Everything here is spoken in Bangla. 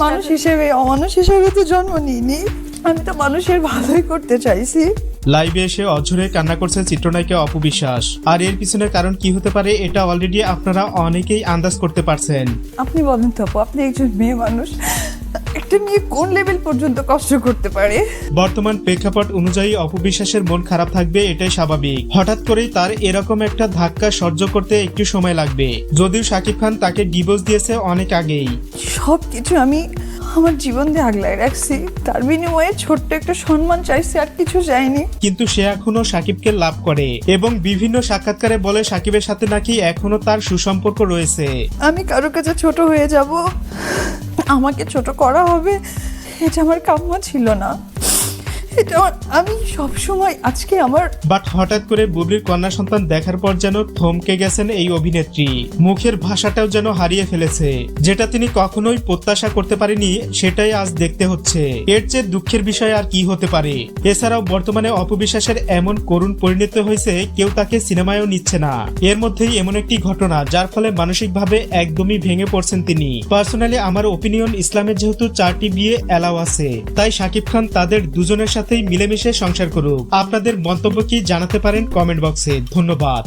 মানুষ হিসেবে অমানুষ হিসেবে তো জন্ম নিইনি, আমি তো মানুষের ভালোই করতে চাইছি। লাইভে এসে অঝরে কান্না করছে চিত্রনায়িকা অপু বিশ্বাস। আর এর পিছনের কারণ কি হতে পারে এটা অলরেডি আপনারা অনেকেই আন্দাজ করতে পারছেন। আপনি বলেন তো আপু, আপনি একজন মেয়ে মানুষ, একটা মেয়ে কোন লেভেল পর্যন্ত কষ্ট করতে পারে? বর্তমান প্রেক্ষাপট অনুযায়ী অপু বিশ্বাসের মন খারাপ থাকবে, এটাই স্বাভাবিক। হঠাৎ করেই তার এরকম একটা ধাক্কা সহ্য করতে একটু সময় লাগবে, যদিও শাকিব খান তাকে ডিভোর্স দিয়েছে অনেক আগেই। সবকিছু আমি আমার জীবন দিয়ে আগলায় রাখছি, তার বিনিময়ে ছোট্ট একটা সম্মান চাইছি, আর কিছু চাইনি। কিন্তু সে এখনো শাকিবকে লাভ করে এবং বিভিন্ন সাক্ষাৎকারে বলে শাকিবের সাথে নাকি এখনো তার সুসম্পর্ক রয়েছে। আমি কারো কাছে ছোট হয়ে যাব, আমাকে ছোট করা হবে, এটা আমার কাম্য ছিল না। এটা আমি সবসময় আজকে আমার বাট হঠাৎ করে বুবলির কন্যা সন্তান দেখার পর যেন থমকে গেছেন এই অভিনেত্রী। মুখের ভাষাটাও যেন হারিয়ে ফেলেছে, যেটা তিনি কখনোই প্রত্যাশা করতে পারেনি, সেটাই আজ দেখতে হচ্ছে। এর চেয়ে দুঃখের বিষয় আর কি হতে পারে? এছাড়াও বর্তমানে অপু বিশ্বাসের এমন করুণ পরিণতি হয়েছে, কেউ তাকে সিনেমায়ও নিচ্ছে না। এর মধ্যেই এমন একটি ঘটনা যার ফলে মানসিকভাবে একদমই ভেঙে পড়ছেন তিনি। পার্সোনালি আমার ওপিনিয়ন, ইসলামের যেহেতু 4টি বিয়ে অ্যালাউ আছে, তাই শাকিব খান তাদের দুজনের সাথেই মিলেমিশে সংসার করুক। আপনাদের মন্তব্য কি জানাতে পারেন কমেন্ট বক্সে। ধন্যবাদ।